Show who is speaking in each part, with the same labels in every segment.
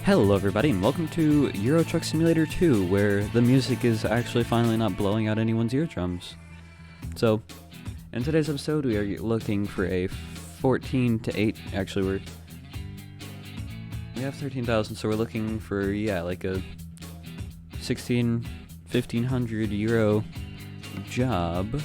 Speaker 1: Hello everybody and welcome to Euro Truck Simulator 2, where the music is actually finally not blowing out anyone's eardrums. So, in today's episode we are looking for a 14 to 8, actually we have 13,000, so we're looking for, like a 1500 euro job.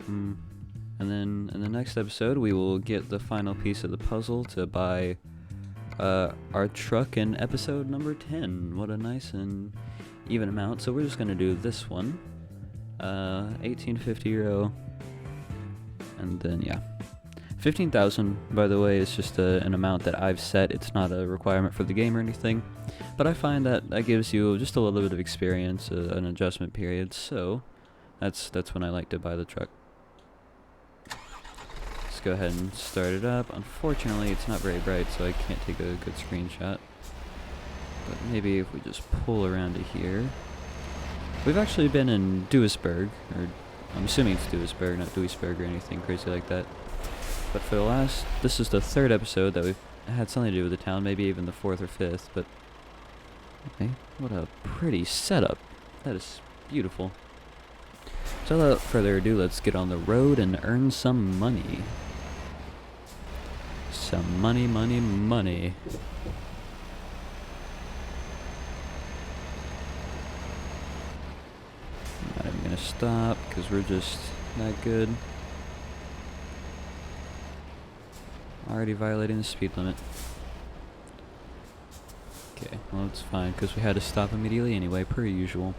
Speaker 1: And then in the next episode we will get the final piece of the puzzle to buy our truck in episode number 10. What a nice and even amount. So we're just gonna do this one, 1850 euro, and then 15,000, by the way, is just an amount that I've set. It's not a requirement for the game or anything, but I find that gives you just a little bit of experience, an adjustment period, so that's when I like to buy the truck. Go ahead and start it up. Unfortunately, it's not very bright, so I can't take a good screenshot. But maybe if we just pull around to here. We've actually been in Duisburg, or I'm assuming it's Duisburg, not Duisburg or anything crazy like that. But for this is the third episode that we've had something to do with the town, maybe even the fourth or fifth, but okay, what a pretty setup. That is beautiful. So without further ado, let's get on the road and earn some money. Some money. I'm not even gonna stop because we're just that good. Already violating the speed limit. Okay, well it's fine because we had to stop immediately anyway, per usual.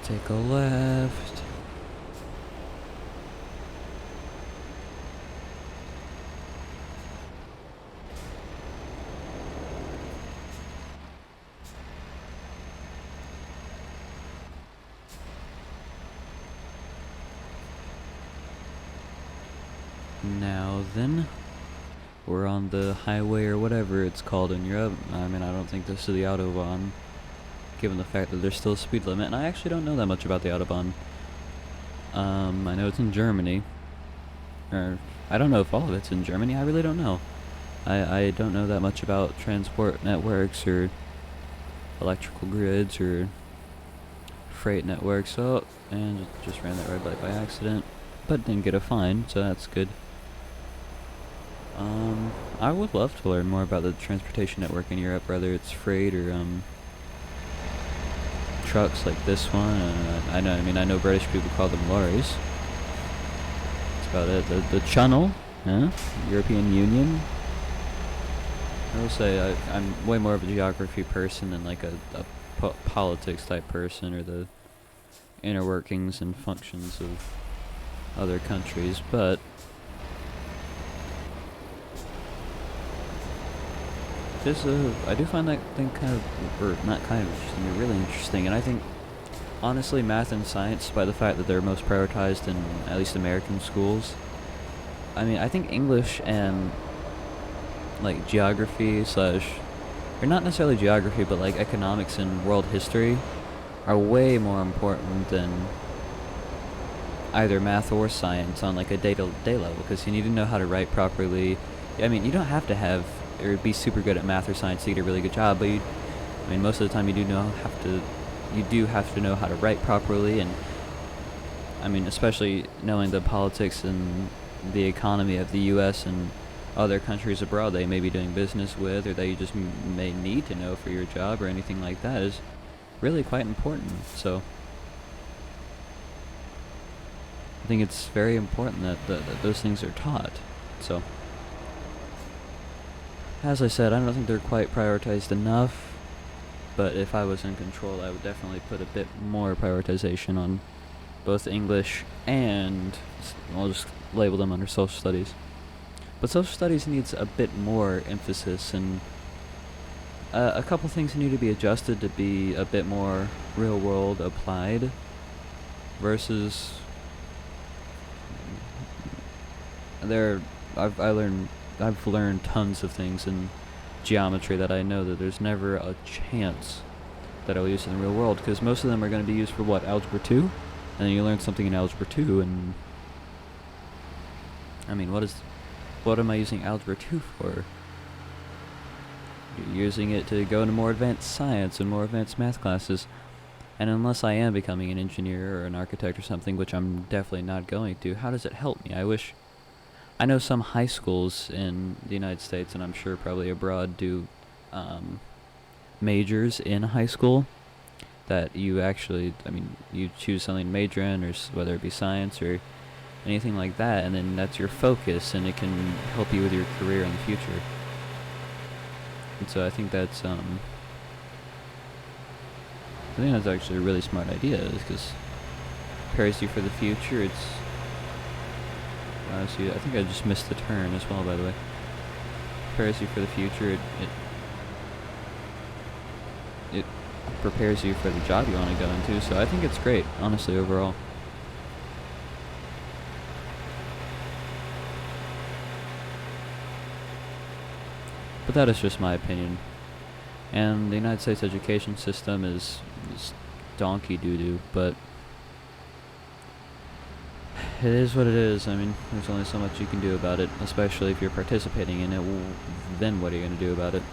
Speaker 1: Take a left. Now then, we're on the highway or whatever it's called in Europe. I mean, I don't think this is the Autobahn, given the fact that there's still a speed limit, and I actually don't know that much about the Autobahn. I know it's in Germany, or I don't know if all of it's in Germany. I really don't know. I don't know that much about transport networks or electrical grids or freight networks. So, and just ran that red light by accident, but didn't get a fine, so that's good. I would love to learn more about the transportation network in Europe, whether it's freight or trucks like this one. I know British people call them lorries. That's about it. The channel, European Union. I will say I'm way more of a geography person than like a politics type person, or the inner workings and functions of other countries, but I do find that thing really interesting, and I think, honestly, math and science, by the fact that they're most prioritized in at least American schools, I mean, I think English and, like, geography or not necessarily geography, but, like, economics and world history are way more important than either math or science on, like, a day-to-day level, because you need to know how to write properly. I mean, you don't have to have or be super good at math or science to get a really good job, but most of the time you do have to know how to write properly, and I mean, especially knowing the politics and the economy of the US and other countries abroad that you may be doing business with, or that you just may need to know for your job or anything like that, is really quite important. So I think it's very important that those things are taught. So, as I said, I don't think they're quite prioritized enough, but if I was in control, I would definitely put a bit more prioritization on both English and, I'll just label them under social studies. But social studies needs a bit more emphasis, and a couple things need to be adjusted to be a bit more real-world applied, versus I learned I've learned tons of things in geometry that I know that there's never a chance that I'll use in the real world, because most of them are going to be used for what, algebra 2? And then you learn something in algebra 2, and I mean, what am I using algebra 2 for? You're using it to go into more advanced science and more advanced math classes. And unless I am becoming an engineer or an architect or something, which I'm definitely not going to, how does it help me? I know some high schools in the United States, and I'm sure probably abroad, do majors in high school that you actually, I mean, you choose something to major in, or whether it be science or anything like that, and then that's your focus, and it can help you with your career in the future. And so I think that's actually a really smart idea, because it prepares you for the future. It's honestly, I think I just missed the turn as well, by the way. Prepares you for the future. It prepares you for the job you want to go into. So I think it's great, honestly, overall. But that is just my opinion. And the United States education system is donkey doo-doo, but it is what it is. I mean, there's only so much you can do about it, especially if you're participating in it. Then what are you going to do about it?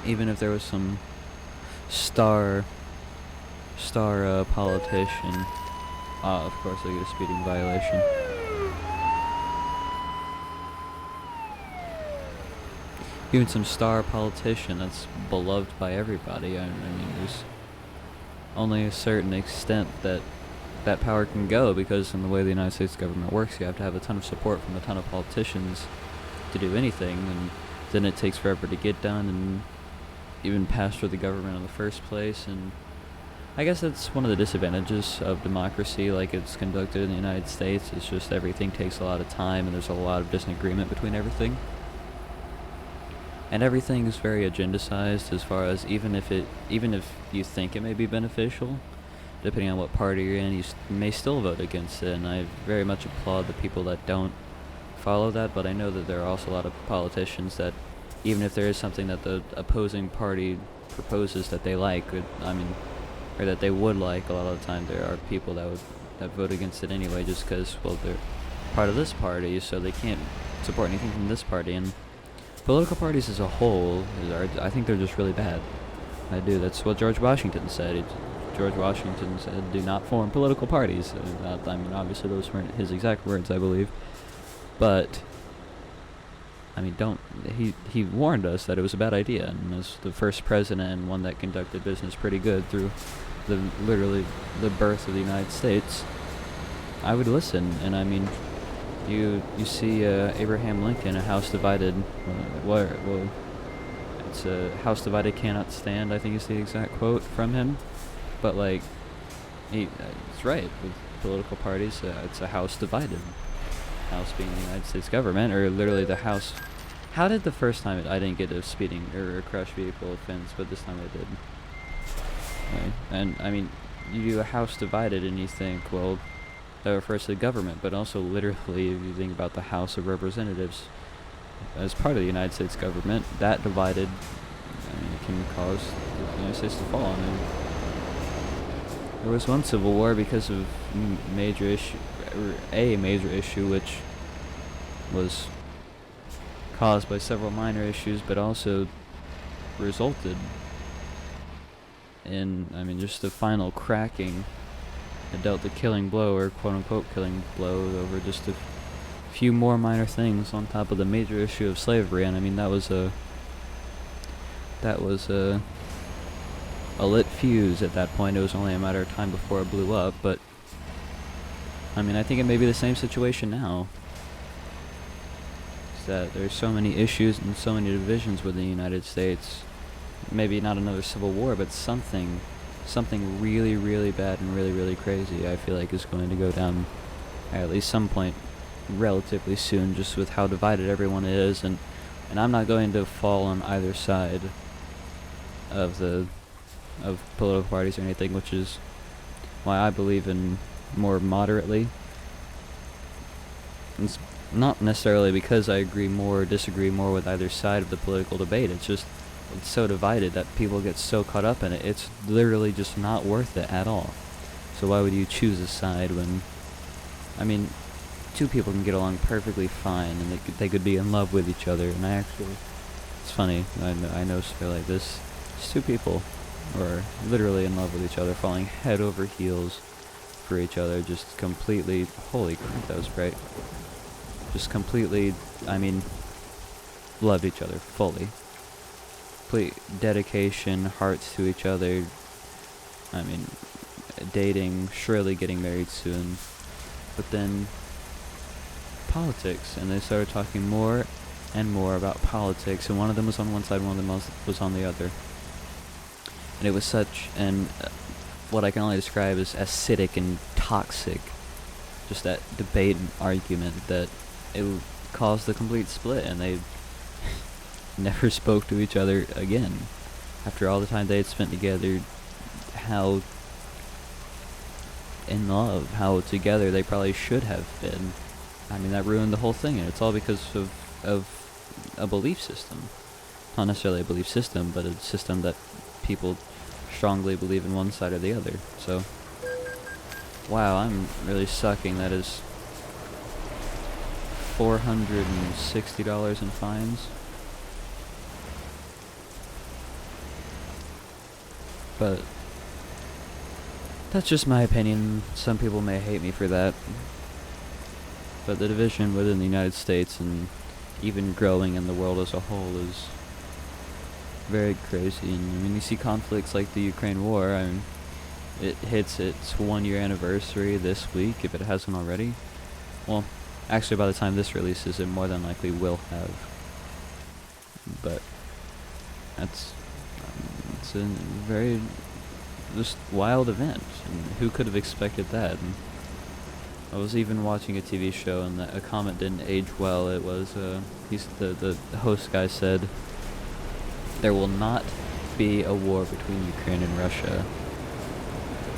Speaker 1: Even if there was some star politician, of course they get a speeding violation. Even some star politician that's beloved by everybody. I mean, there's only a certain extent that power can go, because in the way the United States government works, you have to have a ton of support from a ton of politicians to do anything, and then it takes forever to get done and even pass through the government in the first place. And I guess that's one of the disadvantages of democracy like it's conducted in the United States. It's just everything takes a lot of time, and there's a lot of disagreement between everything. And everything is very agendicized, as far as even if you think it may be beneficial, depending on what party you're in, you may still vote against it. And I very much applaud the people that don't follow that, but I know that there are also a lot of politicians that, even if there is something that the opposing party proposes that they like, or that they would like, a lot of the time there are people that vote against it anyway, just because, well, they're part of this party, so they can't support anything from this party. And political parties as a whole, I think they're just really bad. I do. That's what George Washington said. George Washington said, "Do not form political parties." I mean, obviously those weren't his exact words, I believe. But, I mean, he warned us that it was a bad idea, and as the first president and one that conducted business pretty good through literally the birth of the United States, I would listen. And I mean, you see Abraham Lincoln, "A house divided, it's a house divided cannot stand," I think is the exact quote from him. But like, it's right with political parties. It's a house divided. House being the United States government, or literally the house. How did the first time I didn't get a speeding or a crash vehicle offense, but this time I did. Right. And I mean, you do a house divided, and you think, well, that refers to the government, but also literally, if you think about the House of Representatives as part of the United States government, that divided, I mean, it can cause the United States to fall. I mean, there was one civil war because of a major issue, which was caused by several minor issues, but also resulted in, I mean, just the final cracking that dealt the killing blow, or quote-unquote killing blow, over just a few more minor things on top of the major issue of slavery. And I mean, that was a lit fuse at that point. It was only a matter of time before it blew up. But I mean, I think it may be the same situation now. It's that there's so many issues and so many divisions within the United States. Maybe not another civil war, but something really, really bad and really, really crazy, I feel like, is going to go down at least some point relatively soon, just with how divided everyone is. And I'm not going to fall on either side of political parties or anything, which is why I believe in more moderately. not necessarily because I agree more or disagree more with either side of the political debate. It's just, it's so divided that people get so caught up in it. It's literally just not worth it at all. So why would you choose a side when, I mean, two people can get along perfectly fine, and they could be in love with each other. And it's funny, I know stuff like this. It's two people who are literally in love with each other, falling head over heels for each other, just completely, holy crap, that was great. Just completely, loved each other fully. Complete dedication, hearts to each other. Dating, surely getting married soon. But then politics, and they started talking more and more about politics, and one of them was on one side, one of them was on the other. And it was such an, what I can only describe as acidic and toxic, just that debate and argument, that it caused the complete split, and they never spoke to each other again. After all the time they had spent together, how in love, how together they probably should have been. That ruined the whole thing, and it's all because of a belief system. Not necessarily a belief system, but a system that people strongly believe in one side or the other. So, wow, I'm really sucking. That is $460 in fines. But that's just my opinion. Some people may hate me for that. But the division within the United States, and even growing in the world as a whole, is very crazy. And you see conflicts like the Ukraine war. It hits its 1-year anniversary this week, if it hasn't already. Well, actually, by the time this releases, it more than likely will have. But it's a very just wild event, and who could have expected that? And I was even watching a TV show, and a comment didn't age well. It was the host guy said, "There will not be a war between Ukraine and Russia."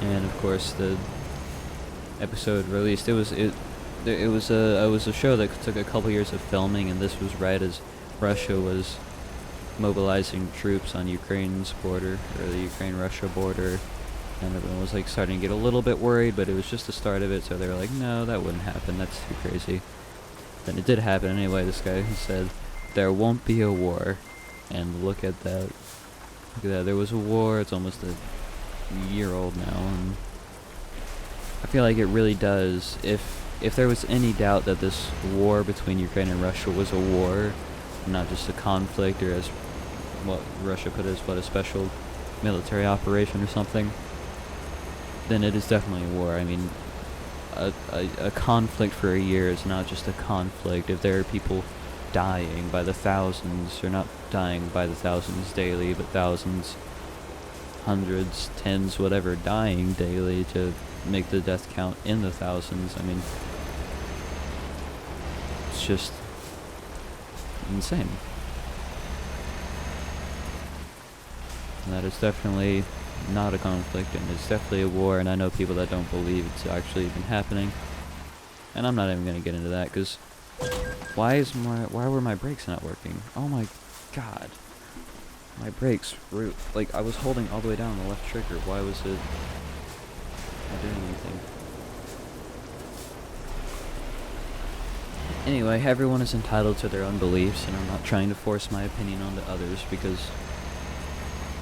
Speaker 1: And of course, the episode released. It was a show that took a couple years of filming, and this was right as Russia was mobilizing troops on Ukraine's border, or the Ukraine-Russia border, and everyone was starting to get a little bit worried, but it was just the start of it, so they were like, no, that wouldn't happen, that's too crazy. Then it did happen anyway. This guy who said, there won't be a war, and look at that. Look at that, there was a war. It's almost a year old now, and I feel like it really does. If there was any doubt that this war between Ukraine and Russia was a war, not just a conflict, or as what Russia put as a special military operation or something, then it is definitely a war. A conflict for a year is not just a conflict. If there are people dying by the thousands, or not dying by the thousands daily, but thousands, hundreds, tens, whatever, dying daily to make the death count in the thousands, it's just insane. And that is definitely not a conflict, and it's definitely a war, and I know people that don't believe it's actually even happening. And I'm not even going to get into that, because why were my brakes not working? Oh my god. My brakes were, I was holding all the way down the left trigger. Why was it not doing anything? Anyway, everyone is entitled to their own beliefs, and I'm not trying to force my opinion onto others, because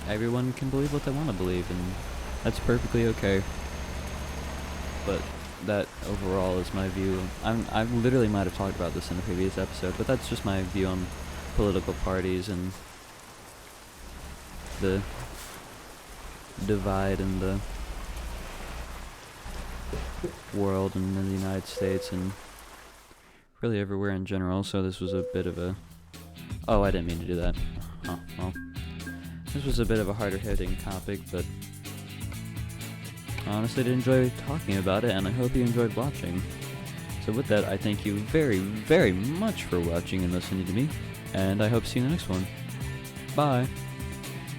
Speaker 1: everyone can believe what they want to believe, and that's perfectly okay. But that overall is my view. I literally might have talked about this in a previous episode, but that's just my view on political parties and the divide in the world and in the United States, and really everywhere in general. So this was a bit of a... Oh, I didn't mean to do that. Oh, well. This was a bit of a harder hitting topic, but I honestly did enjoy talking about it, and I hope you enjoyed watching. So with that, I thank you very, very much for watching and listening to me, and I hope to see you in the next one. Bye!